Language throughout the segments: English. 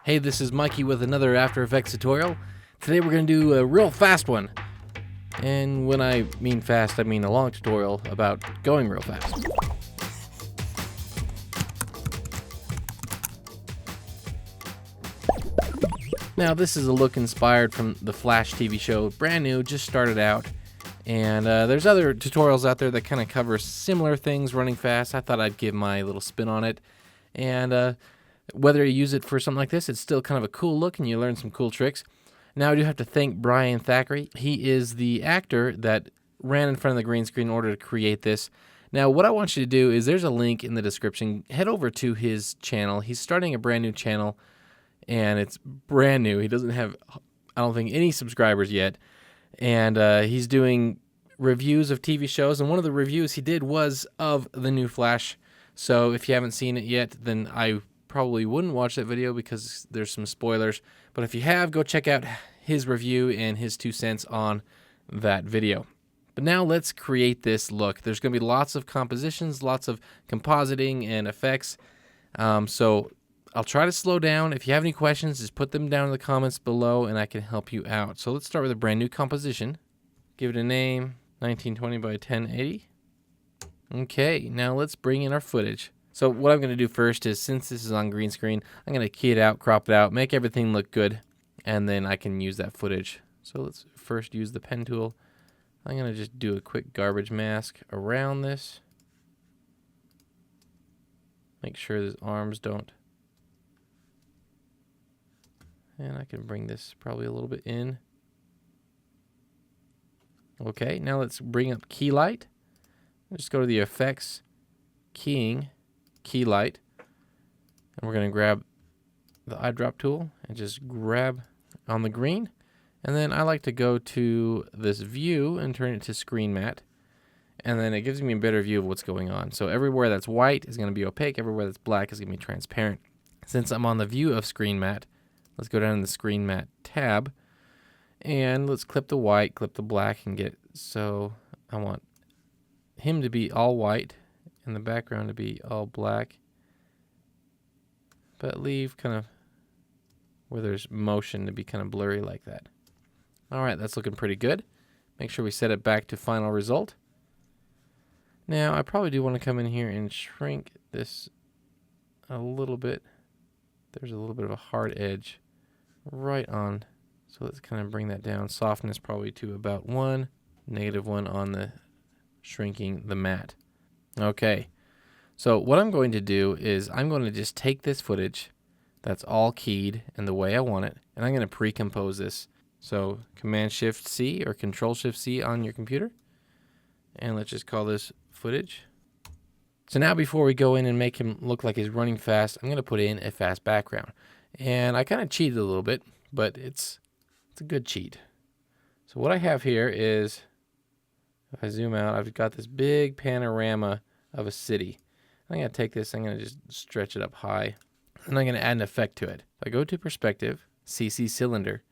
Hey, this is Mikey with another After Effects tutorial. Today we're going to do a real fast one. And when I mean fast, I mean a long tutorial about going real fast. Now this is a look inspired from the Flash TV show, brand new, just started out. And there's other tutorials out there that kind of cover similar things running fast. I thought I'd give my little spin on it. And whether you use it for something like this, it's still kind of a cool look and you learn some cool tricks. Now I do have to thank Brian Thackeray. He is the actor that ran in front of the green screen in order to create this. Now what I want you to do is there's a link in the description. Head over to his channel. He's starting a brand new channel and it's brand new. He doesn't have, I don't think, any subscribers yet. And he's doing reviews of TV shows. And one of the reviews he did was of the new Flash. So if you haven't seen it yet, then I probably wouldn't watch that video because there's some spoilers. But if you have, go check out his review and his 2 cents on that video. But now let's create this look. There's going to be lots of compositions, lots of compositing and effects. So I'll try to slow down. If you have any questions, just put them down in the comments below and I can help you out. So let's start with a brand new composition. Give it a name, 1920 by 1080. Okay, now let's bring in our footage. So what I'm going to do first is, since this is on green screen, I'm going to key it out, crop it out, make everything look good, and then I can use that footage. So let's first use the pen tool. I'm going to just do a quick garbage mask around this. Make sure his arms don't. And I can bring this probably a little bit in. Okay, now let's bring up key light. Just go to the effects, keying, key light, and we're going to grab the eyedrop tool and just grab on the green. And then I like to go to this view and turn it to screen matte, and then it gives me a better view of what's going on. So everywhere that's white is going to be opaque, everywhere that's black is going to be transparent. Since I'm on the view of screen matte, let's go down to the screen matte tab and let's clip the white, clip the black, and get, so I want him to be all white and the background to be all black, but leave kind of where there's motion to be kind of blurry like that. Alright, that's looking pretty good. Make sure we set it back to final result. Now I probably do want to come in here and shrink this a little bit. There's a little bit of a hard edge right on, so let's kind of bring that down. Softness probably to about 1, -1 on the shrinking the matte. Okay, so what I'm going to do is I'm going to just take this footage that's all keyed in the way I want it, and I'm going to pre-compose this. So Command-Shift-C or Control-Shift-C on your computer, and let's just call this footage. So now before we go in and make him look like he's running fast, I'm going to put in a fast background. And I kind of cheated a little bit, but it's a good cheat. So what I have here is, if I zoom out, I've got this big panorama of a city. I'm going to take this, I'm going to just stretch it up high, and I'm going to add an effect to it. If I go to Perspective, CC Cylinder,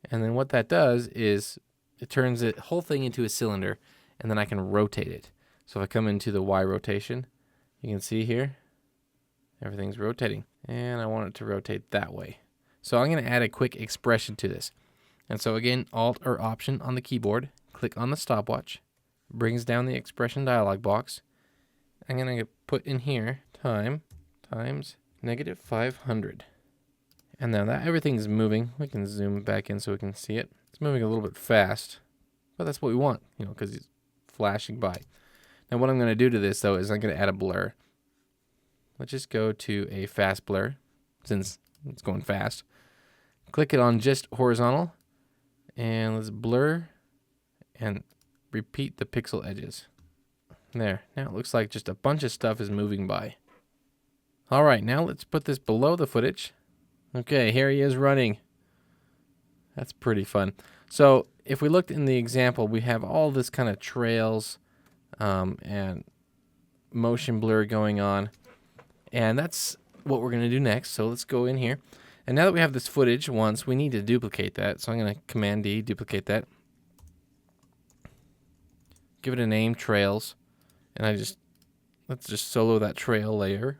and then what that does is it turns the whole thing into a cylinder, and then I can rotate it. So if I come into the Y rotation, you can see here, everything's rotating. And I want it to rotate that way. So I'm going to add a quick expression to this. And so again, Alt or Option on the keyboard, click on the stopwatch, brings down the expression dialog box. I'm going to put in here time times -500. And now that everything's moving, we can zoom back in so we can see it. It's moving a little bit fast, but that's what we want, you know, because it's flashing by. Now what I'm going to do to this though is I'm going to add a blur. Let's just go to a fast blur since it's going fast. Click it on just horizontal and let's blur and repeat the pixel edges. There. Now it looks like just a bunch of stuff is moving by. Alright, now let's put this below the footage. Okay, here he is running. That's pretty fun. So if we looked in the example, we have all this kind of trails and motion blur going on. And that's what we're going to do next. So let's go in here. And now that we have this footage once, we need to duplicate that. So I'm going to Command D, duplicate that. Give it a name, Trails. And let's just solo that trail layer.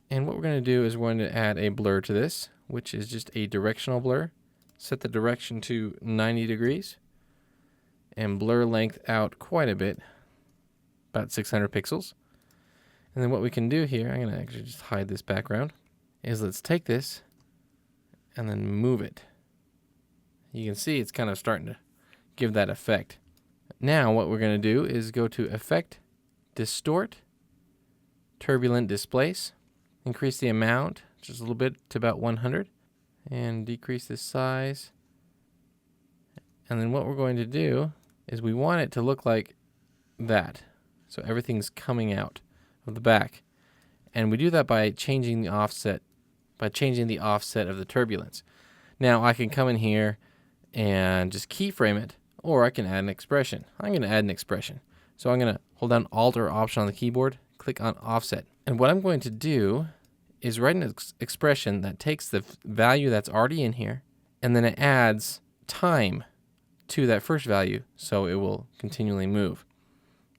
And what we're going to do is we're going to add a blur to this, which is just a directional blur. Set the direction to 90 degrees and blur length out quite a bit, about 600 pixels. And then what we can do here, I'm going to actually just hide this background, is let's take this and then move it. You can see it's kind of starting to give that effect. Now what we're going to do is go to Effect, Distort, Turbulent Displace, increase the amount just a little bit to about 100, and decrease the size. And then what we're going to do is we want it to look like that. So everything's coming out of the back. And we do that by changing the offset, of the turbulence. Now I can come in here and just keyframe it, or I can add an expression. I'm going to add an expression. So I'm going to hold down Alt or Option on the keyboard, click on Offset. And what I'm going to do is write an expression that takes the value that's already in here, and then it adds time to that first value, so it will continually move.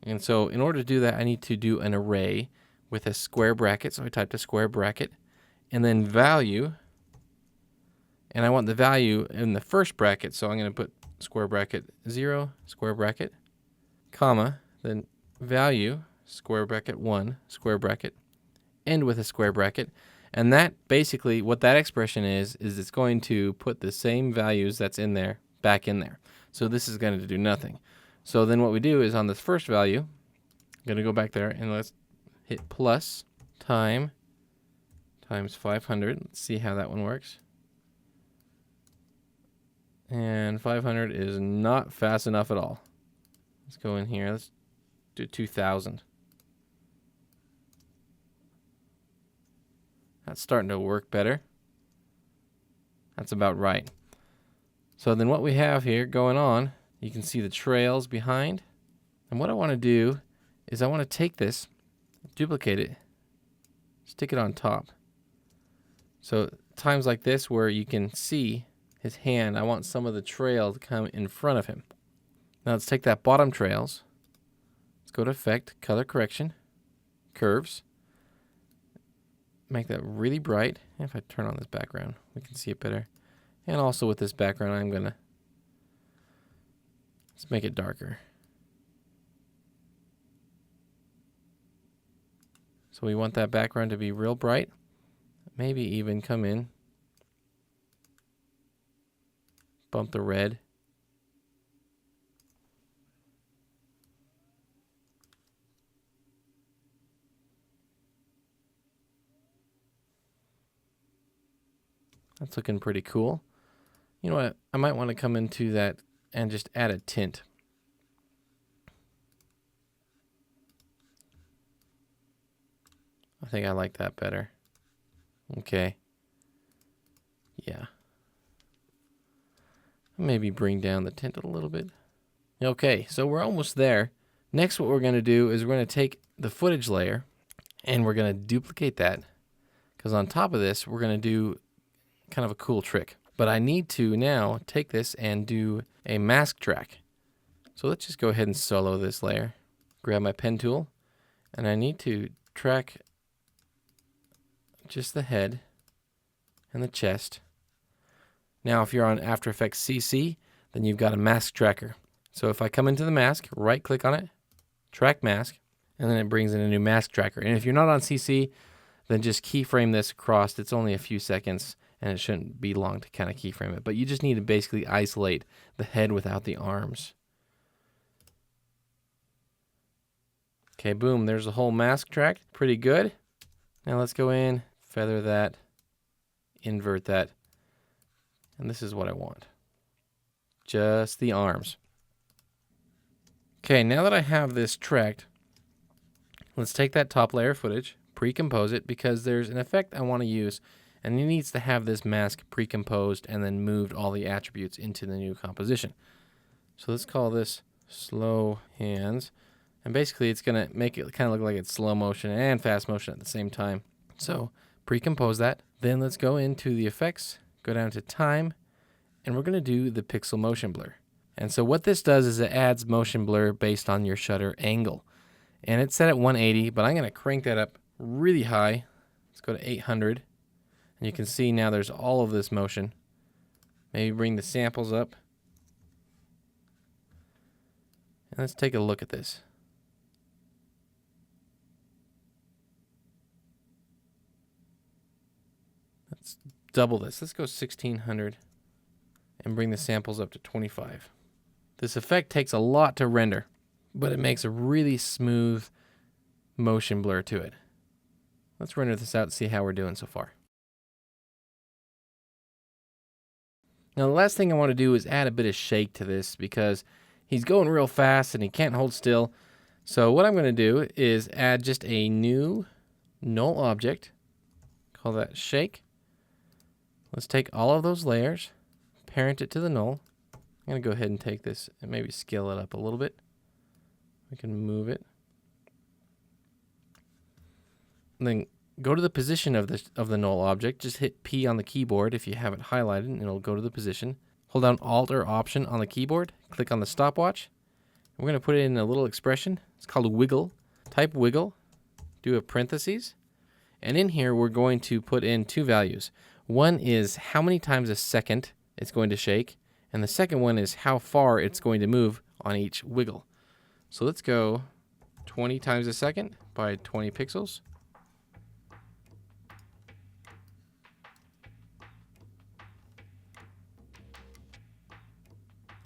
And so in order to do that, I need to do an array with a square bracket. So I typed a square bracket, and then value, and I want the value in the first bracket, so I'm going to put square bracket 0, square bracket, comma, then value, square bracket 1, square bracket, end with a square bracket. And that basically, what that expression is it's going to put the same values that's in there back in there. So this is going to do nothing. So then what we do is on this first value, I'm going to go back there and let's hit plus time times 500. Let's see how that one works. And 500 is not fast enough at all. Let's go in here. Let's do 2000. That's starting to work better. That's about right. So then what we have here going on, you can see the trails behind. And what I want to do is I want to take this, duplicate it, stick it on top. So times like this where you can see his hand, I want some of the trail to come in front of him. Now let's take that bottom trails. Let's go to Effect, Color Correction, Curves. Make that really bright. If I turn on this background, we can see it better. And also with this background, I'm going to let's make it darker. So we want that background to be real bright. Maybe even come in, bump the red. That's looking pretty cool. You know what? I might want to come into that and just add a tint. I think I like that better. Okay. Yeah. Maybe bring down the tint a little bit. Okay, so we're almost there. Next, what we're going to do is we're going to take the footage layer and we're going to duplicate that, because on top of this, we're going to do kind of a cool trick. But I need to now take this and do a mask track. So let's just go ahead and solo this layer. Grab my pen tool, and I need to track just the head and the chest. Now, if you're on After Effects CC, then you've got a mask tracker. So if I come into the mask, right click on it, track mask, and then it brings in a new mask tracker. And if you're not on CC, then just keyframe this across. It's only a few seconds, and it shouldn't be long to kind of keyframe it. But you just need to basically isolate the head without the arms. Okay, boom, there's the whole mask track. Pretty good. Now let's go in, feather that, invert that, and this is what I want. Just the arms. Okay, now that I have this tracked, let's take that top layer of footage, pre-compose it, because there's an effect I want to use, and it needs to have this mask pre-composed and then moved all the attributes into the new composition. So let's call this slow hands. And basically it's going to make it kind of look like it's slow motion and fast motion at the same time. So pre-compose that. Then let's go into the effects, go down to time, and we're going to do the pixel motion blur. And so what this does is it adds motion blur based on your shutter angle. And it's set at 180, but I'm going to crank that up really high Let's go to 800. And you can see now there's all of this motion. Maybe bring the samples up. And let's take a look at this. Let's double this. Let's go 1600 and bring the samples up to 25. This effect takes a lot to render, but it makes a really smooth motion blur to it. Let's render this out and see how we're doing so far. Now the last thing I want to do is add a bit of shake to this because he's going real fast and he can't hold still. So what I'm going to do is add just a new null object. Call that shake. Let's take all of those layers, parent it to the null. I'm going to go ahead and take this and maybe scale it up a little bit. We can move it. And then go to the position of the null object. Just hit P on the keyboard if you have it highlighted, and it'll go to the position. Hold down Alt or Option on the keyboard. Click on the stopwatch. We're going to put it in a little expression. It's called a wiggle. Type wiggle. Do a parentheses. And in here, we're going to put in two values. One is how many times a second it's going to shake, and the second one is how far it's going to move on each wiggle. So let's go 20 times a second by 20 pixels.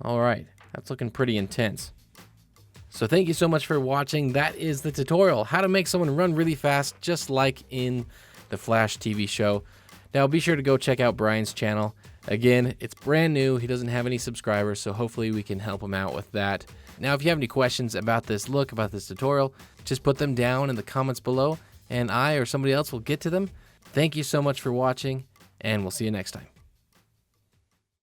All right, that's looking pretty intense. So thank you so much for watching. That is the tutorial, how to make someone run really fast, just like in the Flash TV show. Now be sure to go check out Brian's channel. Again, it's brand new. He doesn't have any subscribers, so hopefully we can help him out with that. Now, if you have any questions about this look, about this tutorial, just put them down in the comments below, and I or somebody else will get to them. Thank you so much for watching, and we'll see you next time.